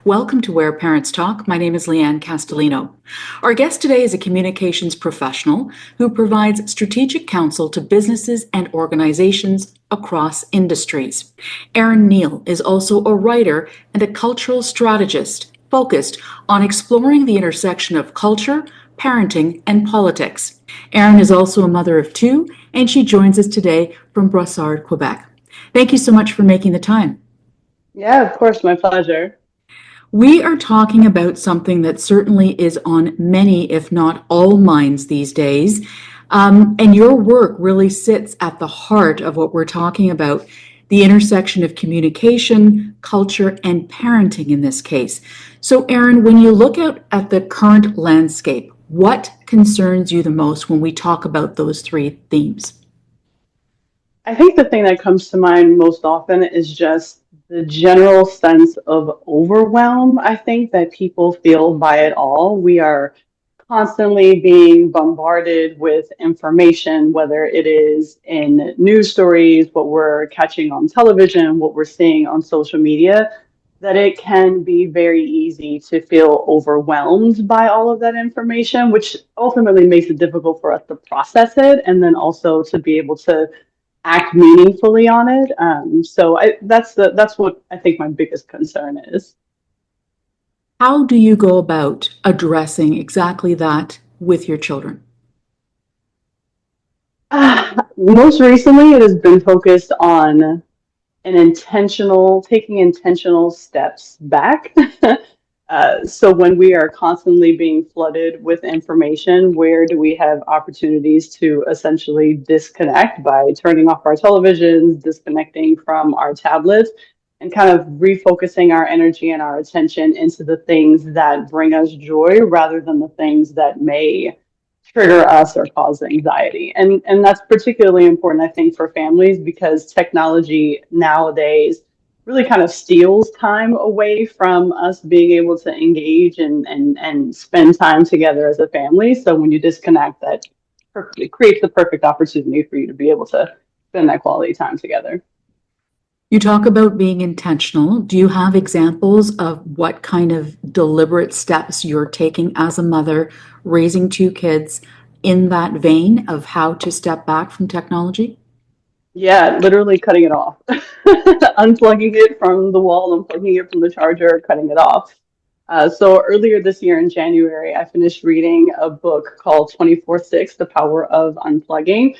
Welcome to Where Parents Talk. My name is Lianne Castelino. Our guest today is a communications professional who provides strategic counsel to businesses and organizations across industries. Arron Neal is also a writer and a cultural strategist focused on exploring the intersection of culture, parenting, and politics. Erin is also a mother of two, and she joins us today from Brossard, Quebec. Thank you so much for making the time. Yeah, of course, my pleasure. We are talking about something that certainly is on many, if not all, minds these days. And your work really sits at the heart of what we're talking about, the intersection of communication, culture, and parenting in this case. So, Erin, when you look out at the current landscape, what concerns you the most when we talk about those three themes? I think the thing that comes to mind most often is just the general sense of overwhelm, I think, that people feel by it all. We are constantly being bombarded with information, whether it is in news stories, what we're catching on television, what we're seeing on social media, that it can be very easy to feel overwhelmed by all of that information, which ultimately makes it difficult for us to process it and then also to be able to act meaningfully on it. That's what I think my biggest concern is. How do you go about addressing exactly that with your children? Most recently, it has been focused on taking intentional steps back. So when we are constantly being flooded with information, where do we have opportunities to essentially disconnect by turning off our televisions, disconnecting from our tablets, and kind of refocusing our energy and our attention into the things that bring us joy rather than the things that may trigger us or cause anxiety. And that's particularly important, I think, for families because technology nowadays really kind of steals time away from us being able to engage and spend time together as a family. So when you disconnect, it creates the perfect opportunity for you to be able to spend that quality time together. You talk about being intentional. Do you have examples of what kind of deliberate steps you're taking as a mother, raising two kids in that vein of how to step back from technology? Yeah, literally cutting it off, unplugging it from the wall, unplugging it from the charger, cutting it off. So earlier this year in January, I finished reading a book called 24/6, The Power of Unplugging.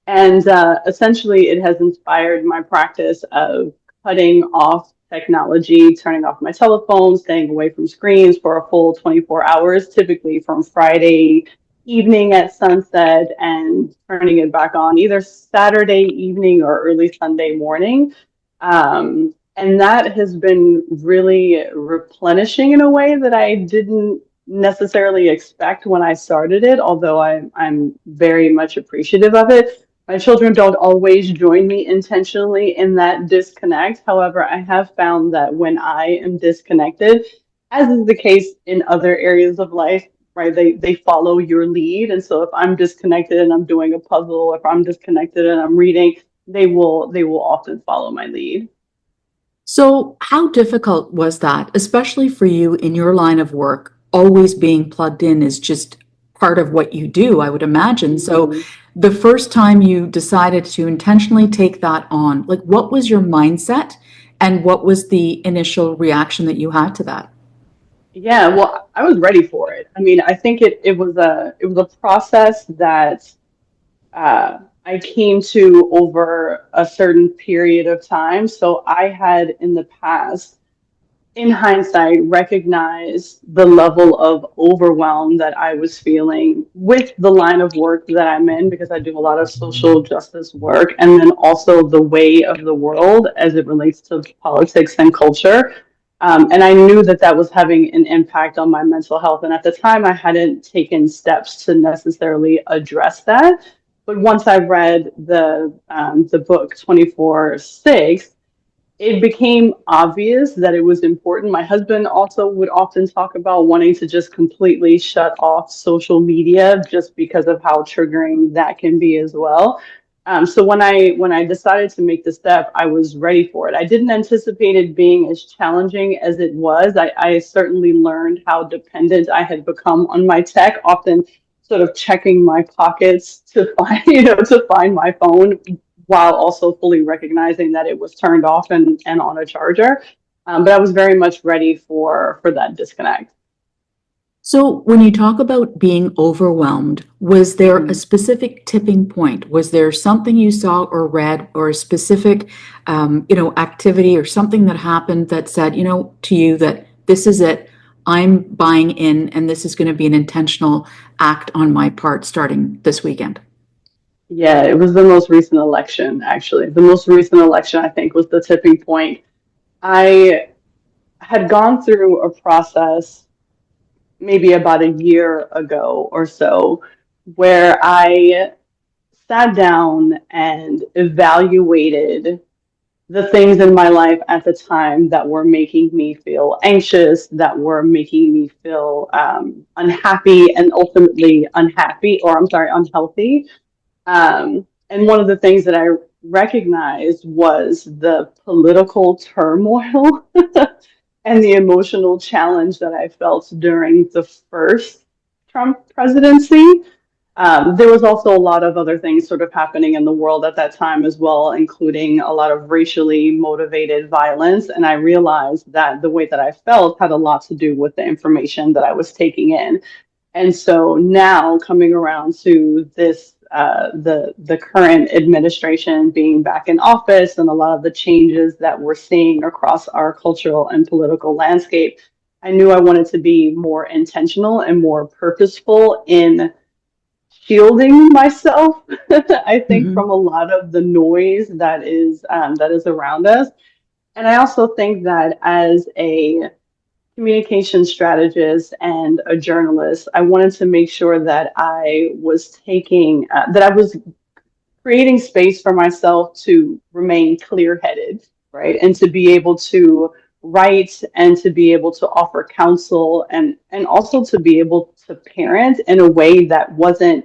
And essentially, it has inspired my practice of cutting off technology, turning off my telephone, staying away from screens for a full 24 hours, typically from Friday evening at sunset and turning it back on either Saturday evening or early Sunday morning. And that has been really replenishing in a way that I didn't necessarily expect when I started it, although I'm very much appreciative of it. My children don't always join me intentionally in that disconnect. However, I have found that when I am disconnected, as is the case in other areas of life, right, they follow your lead. And so if I'm disconnected and I'm doing a puzzle, if I'm disconnected and I'm reading, they will often follow my lead. So, how difficult was that, especially for you in your line of work? Always being plugged in is just part of what you do, I would imagine. So, Mhm. the first time you decided to intentionally take that on, like what was your mindset and what was the initial reaction that you had to that? Yeah, well, I was ready for it. I mean, I think it was a process that I came to over a certain period of time. So I had in the past, in hindsight, recognized the level of overwhelm that I was feeling with the line of work that I'm in because I do a lot of social justice work, and then also the way of the world as it relates to politics and culture. And I knew that that was having an impact on my mental health. And at the time, I hadn't taken steps to necessarily address that. But once I read the book 24/6, it became obvious that it was important. My husband also would often talk about wanting to just completely shut off social media just because of how triggering that can be as well. So when I decided to make the step, I was ready for it. I didn't anticipate it being as challenging as it was. I certainly learned how dependent I had become on my tech, often sort of checking my pockets to find, to find my phone while also fully recognizing that it was turned off and on a charger. But I was very much ready for that disconnect. So, when you talk about being overwhelmed, was there a Mhm. specific tipping point? Was there something you saw or read, or a specific, activity or something that happened that said, to you that this is it, I'm buying in, and this is going to be an intentional act on my part starting this weekend? Yeah, it was the most recent election, actually. The most recent election, I think, was the tipping point. I had gone through a process maybe about a year ago or so where I sat down and evaluated the things in my life at the time that were making me feel anxious, that were making me feel unhappy and ultimately unhappy, or I'm sorry, unhealthy. And one of the things that I recognized was the political turmoil and the emotional challenge that I felt during the first Trump presidency. There was also a lot of other things sort of happening in the world at that time as well, including a lot of racially motivated violence. And I realized that the way that I felt had a lot to do with the information that I was taking in. And so now coming around to this, the current administration being back in office and a lot of the changes that we're seeing across our cultural and political landscape, I knew I wanted to be more intentional and more purposeful in shielding myself, I think, Mhm. from a lot of the noise that is around us. And I also think that as a communication strategist and a journalist, I wanted to make sure that I was creating space for myself to remain clear-headed, right? And to be able to write and to be able to offer counsel and also to be able to parent in a way that wasn't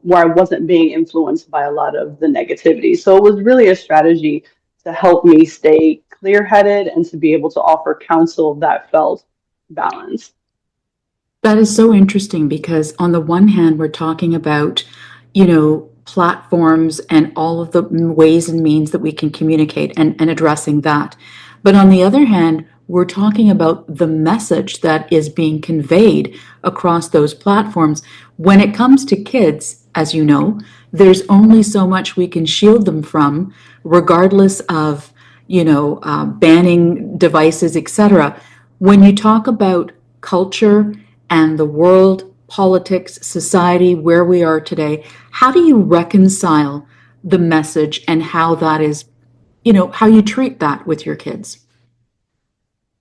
where I wasn't being influenced by a lot of the negativity. So it was really a strategy to help me stay clear-headed and to be able to offer counsel that felt balanced. That is so interesting because, on the one hand, we're talking about, platforms and all of the ways and means that we can communicate, and addressing that. But on the other hand, we're talking about the message that is being conveyed across those platforms. When it comes to kids, as you know, there's only so much we can shield them from, regardless of, banning devices, etc. When you talk about culture and the world, politics, society, where we are today, how do you reconcile the message and how that is, how you treat that with your kids?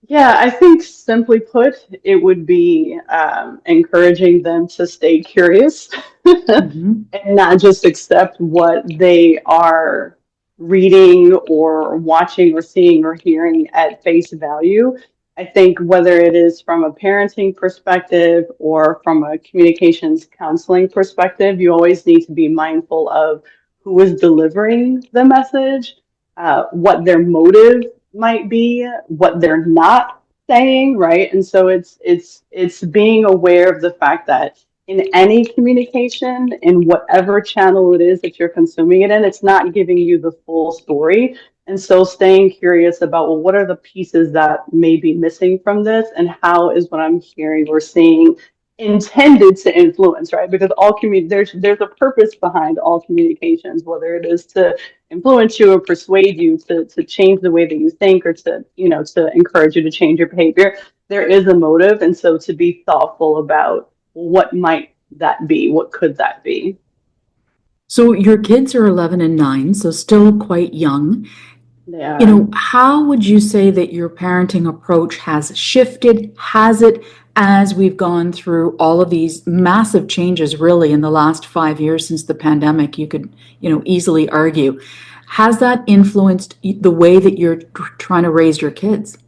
Yeah, I think simply put, it would be encouraging them to stay curious Mhm. and not just accept what they are reading or watching or seeing or hearing at face value. I think whether it is from a parenting perspective or from a communications counseling perspective, you always need to be mindful of who is delivering the message, what their motive might be, what they're not saying, right? And so it's being aware of the fact that in any communication, in whatever channel it is that you're consuming it in, it's not giving you the full story. And so staying curious about, well, what are the pieces that may be missing from this, and how is what I'm hearing or seeing intended to influence, right? Because there's a purpose behind all communications, whether it is to influence you or persuade you to change the way that you think, or to encourage you to change your behavior. There is a motive, and so to be thoughtful about what might that be, what could that be. So your kids are 11 and 9, so still quite young. They are. How would you say that your parenting approach has shifted? Has it, as we've gone through all of these massive changes, really, in the last 5 years since the pandemic? You could, easily argue. Has that influenced the way that you're trying to raise your kids?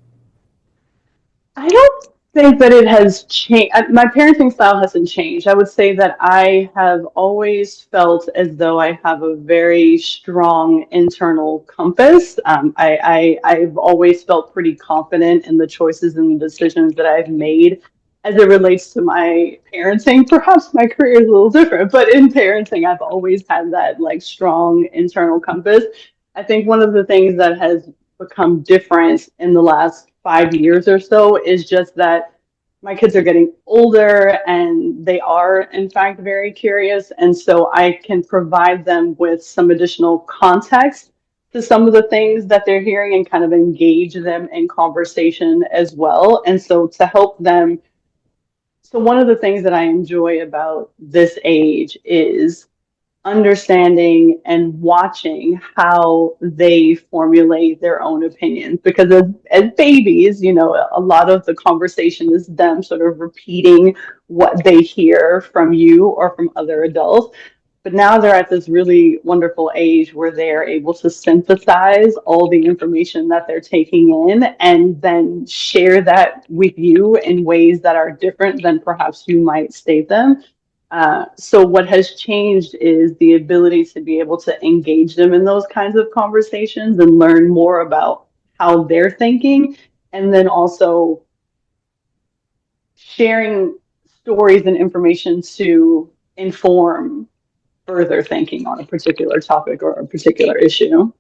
I don't. think that it has changed. My parenting style hasn't changed. I would say that I have always felt as though I have a very strong internal compass. I've always felt pretty confident in the choices and the decisions that I've made as it relates to my parenting. Perhaps my career is a little different, but in parenting, I've always had that like strong internal compass. I think one of the things that has become different in the last 5 years or so is just that my kids are getting older and they are in fact very curious, and so I can provide them with some additional context to some of the things that they're hearing and kind of engage them in conversation as well. And so to help them, so one of the things that I enjoy about this age is understanding and watching how they formulate their own opinions. Because as babies, you know, a lot of the conversation is them sort of repeating what they hear from you or from other adults. But now they're at this really wonderful age where they're able to synthesize all the information that they're taking in and then share that with you in ways that are different than perhaps you might state them. So what has changed is the ability to be able to engage them in those kinds of conversations and learn more about how they're thinking, and then also sharing stories and information to inform further thinking on a particular topic or a particular issue.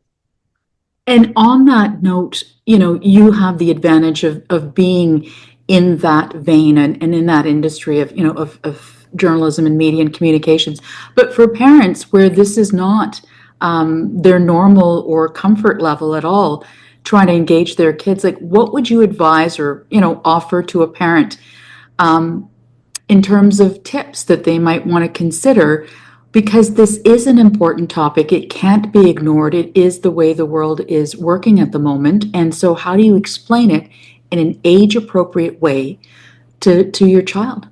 And on that note, you know, you have the advantage of being in that vein and in that industry of, you know, of journalism and media and communications. But for parents where this is not their normal or comfort level at all, trying to engage their kids, like what would you advise or, you know, offer to a parent um, in terms of tips that they might want to consider, because this is an important topic. It can't be ignored. It is the way the world is working at the moment. And so how do you explain it in an age appropriate way to your child?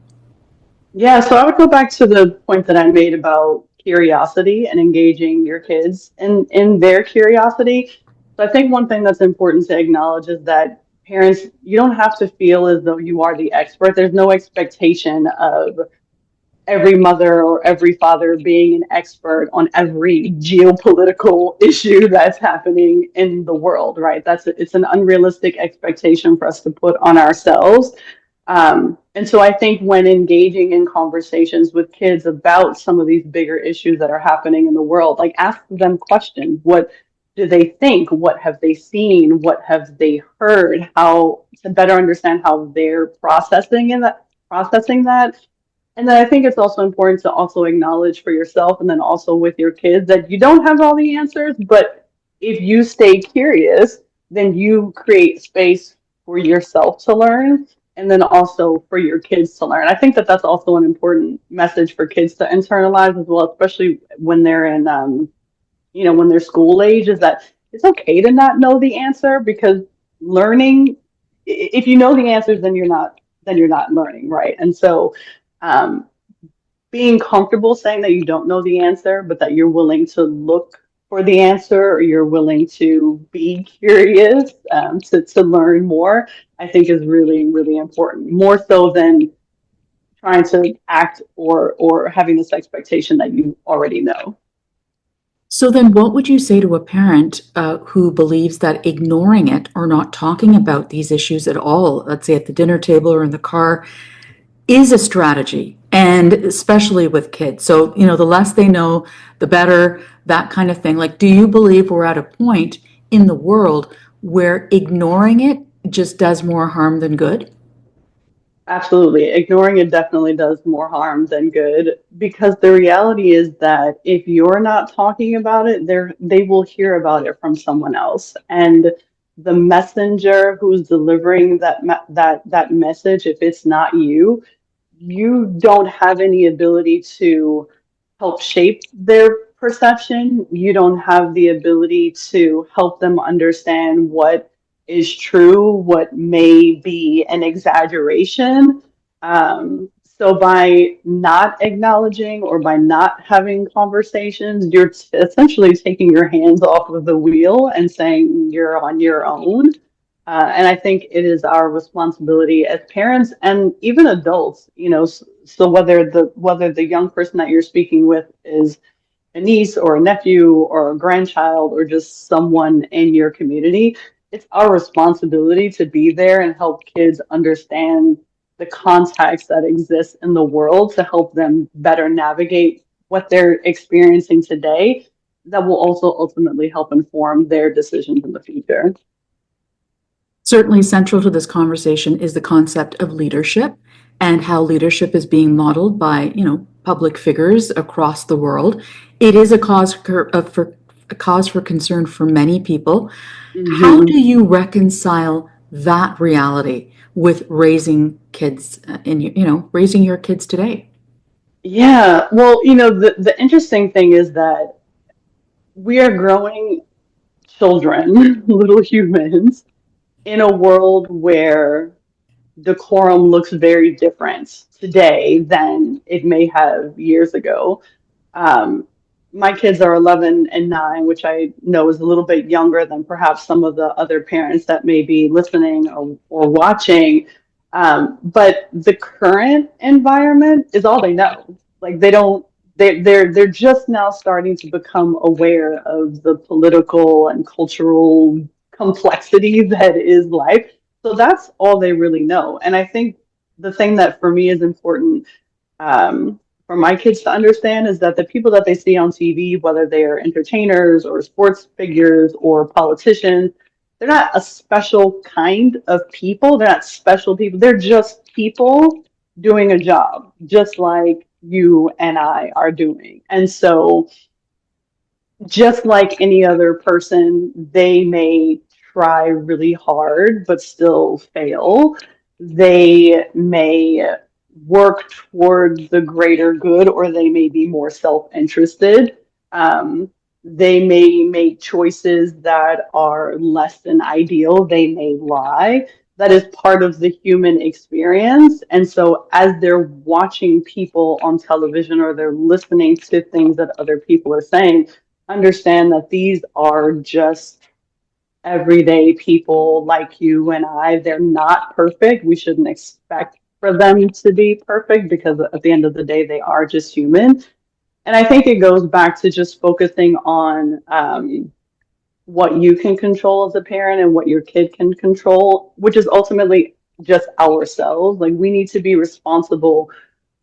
Yeah, so I would go back to the point that I made about curiosity and engaging your kids in their curiosity. So I think one thing that's important to acknowledge is that parents, you don't have to feel as though you are the expert. There's no expectation of every mother or every father being an expert on every geopolitical issue that's happening in the world, right? It's an unrealistic expectation for us to put on ourselves. And so I think when engaging in conversations with kids about some of these bigger issues that are happening in the world, like ask them questions. What do they think? What have they seen? What have they heard? How to better understand how they're processing that. And then I think it's also important to also acknowledge for yourself and then also with your kids that you don't have all the answers, but if you stay curious, then you create space for yourself to learn and then also for your kids to learn. I think that that's also an important message for kids to internalize as well, especially when they're in, when they're school age, is that it's okay to not know the answer, because learning, if you know the answers, then you're not learning, right? And so, um, being comfortable saying that you don't know the answer, but that you're willing to look for the answer or you're willing to be curious, to learn more, I think is really, really important. More so than trying to act or having this expectation that you already know. So then what would you say to a parent who believes that ignoring it or not talking about these issues at all, let's say at the dinner table or in the car, is a strategy, and especially with kids? So, you know, the less they know, the better, that kind of thing. Like, do you believe we're at a point in the world where ignoring it just does more harm than good? Absolutely. Ignoring it definitely does more harm than good, because the reality is that if you're not talking about it, they will hear about it from someone else. And the messenger who's delivering that message, if it's not you, you don't have any ability to help shape their perception. You don't have the ability to help them understand what is true, what may be an exaggeration. So by not acknowledging or by not having conversations, you're essentially taking your hands off of the wheel and saying you're on your own. And I think it is our responsibility as parents and even adults, so whether the young person that you're speaking with is a niece or a nephew or a grandchild or just someone in your community, it's our responsibility to be there and help kids understand the context that exists in the world to help them better navigate what they're experiencing today that will also ultimately help inform their decisions in the future. Certainly central to this conversation is the concept of leadership and how leadership is being modeled by, public figures across the world. It is a cause for concern for many people. How Mhm. do you reconcile that reality with raising kids raising your kids today? Yeah, well, the interesting thing is that we are growing children, little humans, in a world where decorum looks very different today than it may have years ago. Um, my kids are 11 and 9, which I know is a little bit younger than perhaps some of the other parents that may be listening or watching. But the current environment is all they know. Like they don't, they're just now starting to become aware of the political and cultural complexity that is life. So that's all they really know. And I think the thing that for me is important, for my kids to understand is that the people that they see on TV, whether they are entertainers or sports figures or politicians, they're not a special kind of people. They're not special people. They're just people doing a job, just like you and I are doing. And so, just like any other person, they may try really hard but still fail. They may work towards the greater good, or they may be more self-interested. They may make choices that are less than ideal. They may lie. That is part of the human experience. And so, as they're watching people on television or they're listening to things that other people are saying, understand that these are just everyday people like you and I. They're not perfect. We shouldn't expect for them to be perfect because at the end of the day, they are just human. And I think it goes back to just focusing on what you can control as a parent and what your kid can control, which is ultimately just ourselves. Like we need to be responsible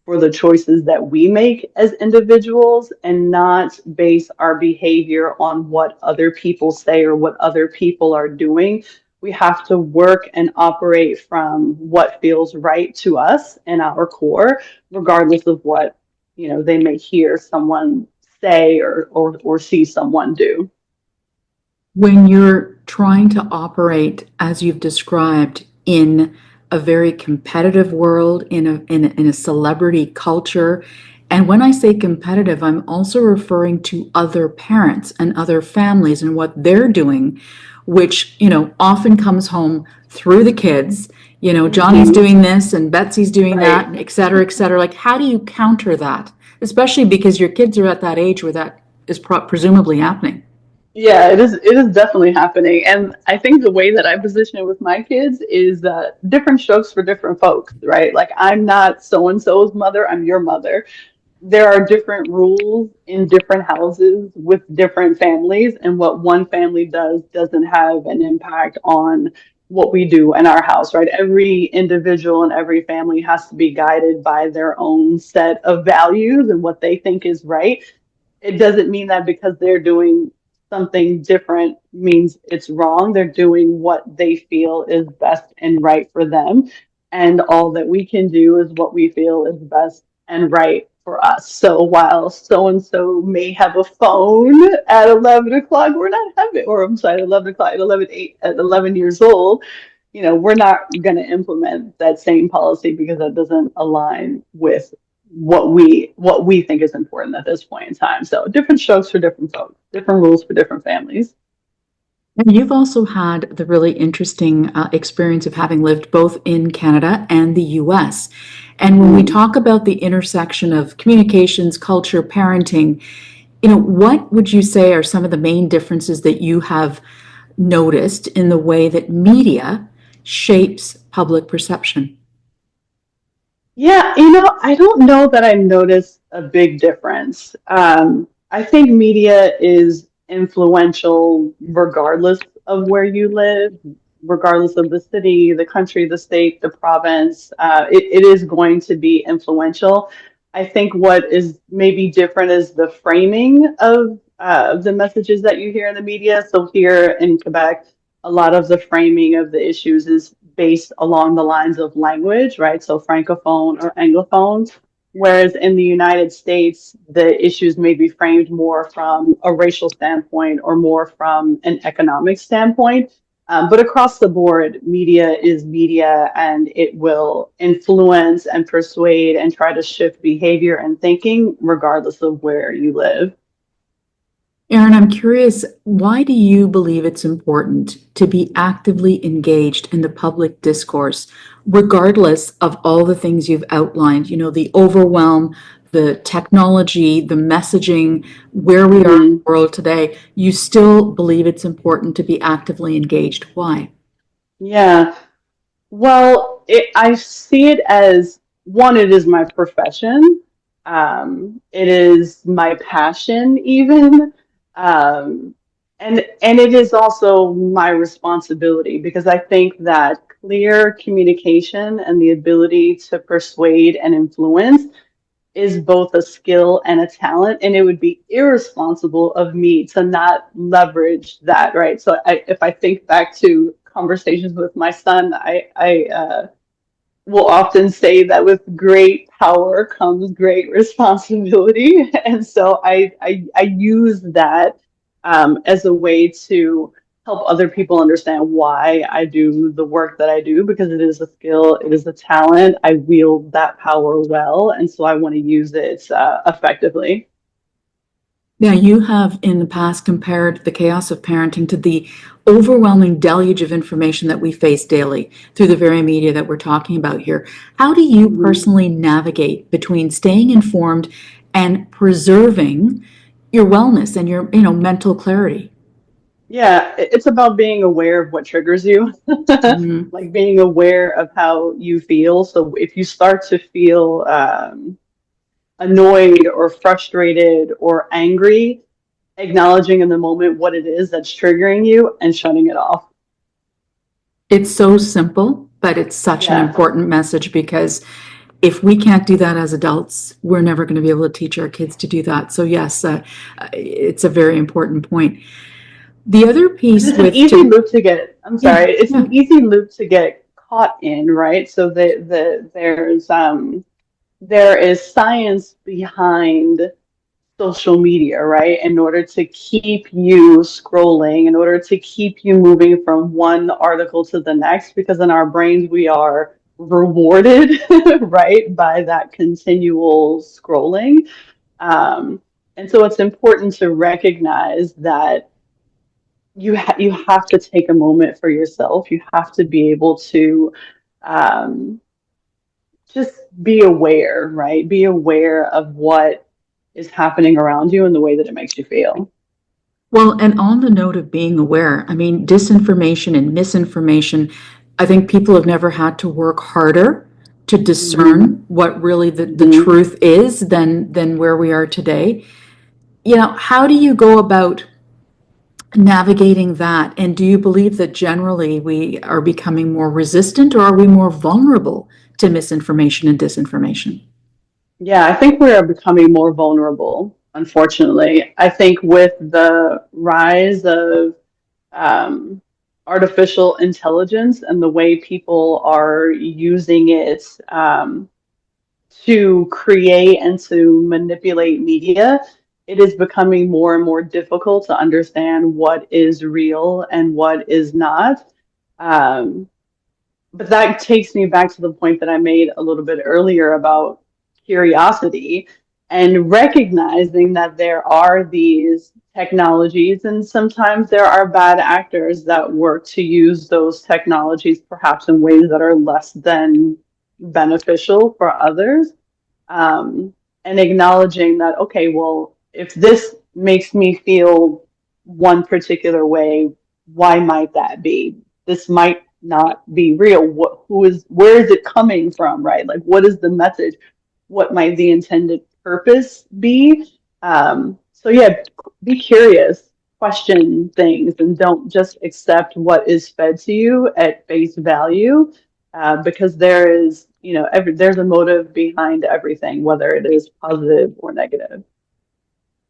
for the choices that we make as individuals and not base our behavior on what other people say or what other people are doing. We have to work and operate from what feels right to us and our core, regardless of what, they may hear someone say or see someone do. When you're trying to operate, as you've described, in a very competitive world, in a celebrity culture, and when I say competitive, I'm also referring to other parents and other families and what they're doing, which, often comes home through the kids. Johnny's Mhm. doing this and Betsy's doing Right. that, et cetera, et cetera. Like, how do you counter that? Especially because your kids are at that age where that is presumably happening. Yeah, it is definitely happening. And I think the way that I position it with my kids is different strokes for different folks, right? Like I'm not so and so's mother, I'm your mother. There are different rules in different houses with different families, and what one family does doesn't have an impact on what we do in our house, right? Every individual and every family has to be guided by their own set of values and what they think is right. It doesn't mean that because they're doing something different means it's wrong. They're doing what they feel is best and right for them. And all that we can do is what we feel is best and right for us. So while so and so may have a phone at 11 o'clock, we're not having, or I'm sorry, 11 o'clock, at 11, 8, at 11 years old, we're not going to implement that same policy because that doesn't align with what we think is important at this point in time. So different strokes for different folks, different rules for different families. And you've also had the really interesting experience of having lived both in Canada and the US. And when we Mhm. talk about the intersection of communications, culture, parenting, what would you say are some of the main differences that you have noticed in the way that media shapes public perception? Yeah, I don't know that I noticed a big difference. I think media is influential regardless of where you live, regardless of the city, the country, the state, the province. It is going to be influential. I think what is maybe different is the framing of the messages that you hear in the media. So here in Quebec, a lot of the framing of the issues is based along the lines of language, right? So francophone or anglophone. Whereas in the United States, the issues may be framed more from a racial standpoint or more from an economic standpoint. But across the board, media is media and it will influence and persuade and try to shift behavior and thinking regardless of where you live. Erin, I'm curious, why do you believe it's important to be actively engaged in the public discourse, regardless of all the things you've outlined? You know, the overwhelm, the technology, the messaging, where we are in the Mhm. world today, you still believe it's important to be actively engaged. Why? Yeah. Well, I see it as one, it is my profession. It is my passion, even. Um, and it is also my responsibility because I think that clear communication and the ability to persuade and influence is both a skill and a talent, and it would be irresponsible of me to not leverage that, right? So if I think back to conversations with my son, I will often say that with great power comes great responsibility. And so I use that as a way to help other people understand why I do the work that I do, because it is a skill, it is a talent. I wield that power well, and so I want to use it effectively. Yeah, you have in the past compared the chaos of parenting to the overwhelming deluge of information that we face daily through the very media that we're talking about here. How do you Mhm. personally navigate between staying informed and preserving your wellness and your, mental clarity? Yeah, it's about being aware of what triggers you, Mhm. like being aware of how you feel. So if you start to feel annoyed or frustrated or angry, acknowledging in the moment what it is that's triggering you and shutting it off. It's so simple, but it's such an Yeah. important message because if we can't do that as adults, we're never going to be able to teach our kids to do that. So yes, it's a very important point. The other And piece it's an with easy to loop to get, I'm yeah, sorry, it's yeah. an easy loop to get caught in, right? So there is science behind social media, right? In order to keep you scrolling, in order to keep you moving from one article to the next, because in our brains we are rewarded, right, by that continual scrolling. Um, and so it's important to recognize that you have to take a moment for yourself. You have to be able to um, just be aware, right? Be aware of what is happening around you and the way that it makes you feel. Well, and on the note of being aware, I mean, disinformation and misinformation, I think people have never had to work harder to Hmm. discern what really the Hmm. truth is than where we are today. How do you go about navigating that? And do you believe that generally we are becoming more resistant or are we more vulnerable to misinformation and disinformation? Yeah, I think we are becoming more vulnerable, unfortunately. I think with the rise of um, artificial intelligence and the way people are using it to create and to manipulate media, it is becoming more and more difficult to understand what is real and what is not. Um, but that takes me back to the point that I made a little bit earlier about curiosity and recognizing that there are these technologies and sometimes there are bad actors that work to use those technologies perhaps in ways that are less than beneficial for others. um, and acknowledging that, okay, well, if this makes me feel one particular way, why might that be? This might not be real. Where is it coming from, right? Like, what is the message? What might the intended purpose be? So yeah, be curious, question things, and don't just accept what is fed to you at face value, because there is, there's a motive behind everything, whether it is positive or negative.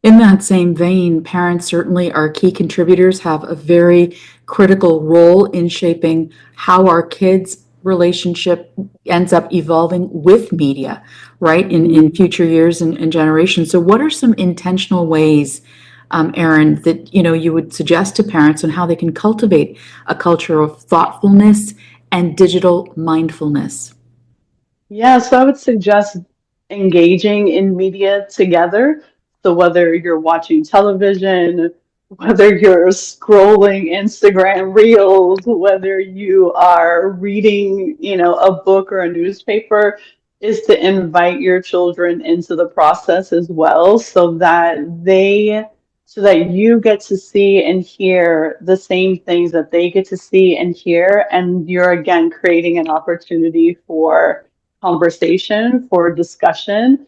In that same vein, parents certainly are key contributors, have a very critical role in shaping how our kids' relationship ends up evolving with media, right, in future years and generations. So what are some intentional ways, Erin, that you would suggest to parents on how they can cultivate a culture of thoughtfulness and digital mindfulness? Yeah, so I would suggest engaging in media together. So whether you're watching television, whether you're scrolling Instagram Reels, whether you are reading, a book or a newspaper, is to invite your children into the process as well, so that you get to see and hear the same things that they get to see and hear, and you're again creating an opportunity for conversation, for discussion,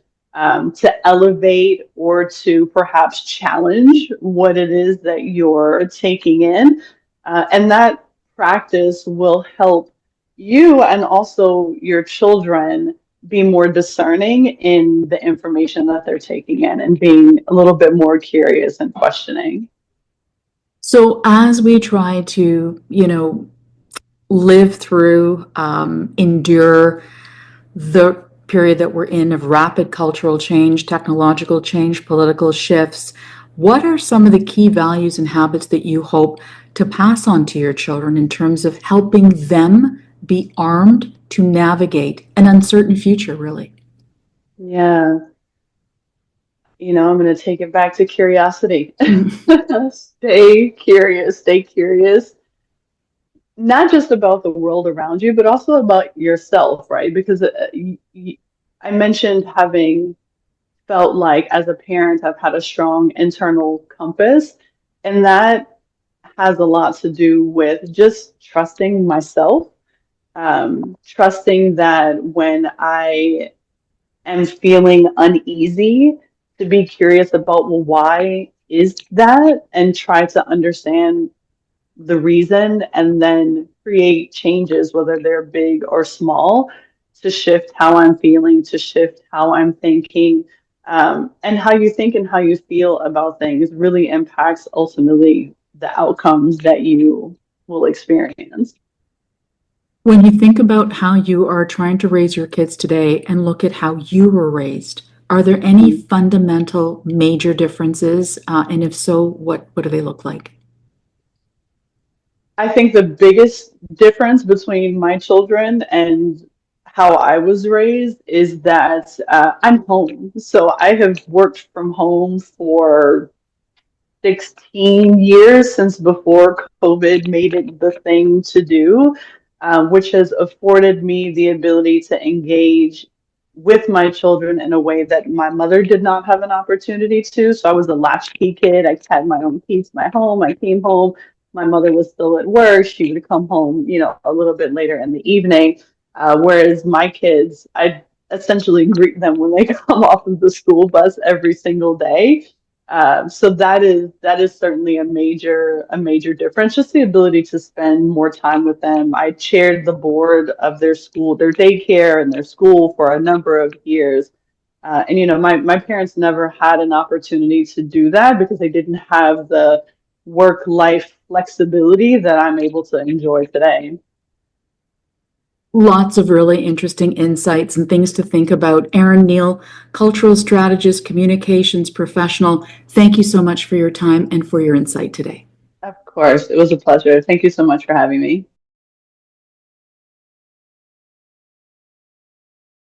to elevate or to perhaps challenge what it is that you're taking in. And that practice will help you and also your children be more discerning in the information that they're taking in and being a little bit more curious and questioning. So as we try to, live through, endure the period that we're in of rapid cultural change, technological change, political shifts, what are some of the key values and habits that you hope to pass on to your children in terms of helping them be armed to navigate an uncertain future, really? Yeah, I'm going to take it back to curiosity. Stay curious, stay curious, not just about the world around you, but also about yourself, right? Because I mentioned having felt like as a parent, I've had a strong internal compass, and that has a lot to do with just trusting myself, trusting that when I am feeling uneasy, to be curious about, well, why is that, and try to understand the reason and then create changes, whether they're big or small, to shift how I'm feeling, to shift how I'm thinking. And how you think and how you feel about things really impacts ultimately the outcomes that you will experience. When you think about how you are trying to raise your kids today and look at how you were raised, are there any fundamental major differences? And if so, what do they look like? I think the biggest difference between my children and how I was raised is that I'm home. So I have worked from home for 16 years, since before COVID made it the thing to do, which has afforded me the ability to engage with my children in a way that my mother did not have an opportunity to. So I was a latchkey kid. I had my own keys to my home. I came home. My mother was still at work. She would come home, a little bit later in the evening. Whereas my kids, I essentially greet them when they come off of the school bus every single day. So that is certainly a major difference. Just the ability to spend more time with them. I chaired the board of their school, their daycare, and their school for a number of years. And my parents never had an opportunity to do that because they didn't have the work-life flexibility that I'm able to enjoy today. Lots of really interesting insights and things to think about. Arron Neal, cultural strategist, communications professional, thank you so much for your time and for your insight today. Of course, it was a pleasure. Thank you so much for having me.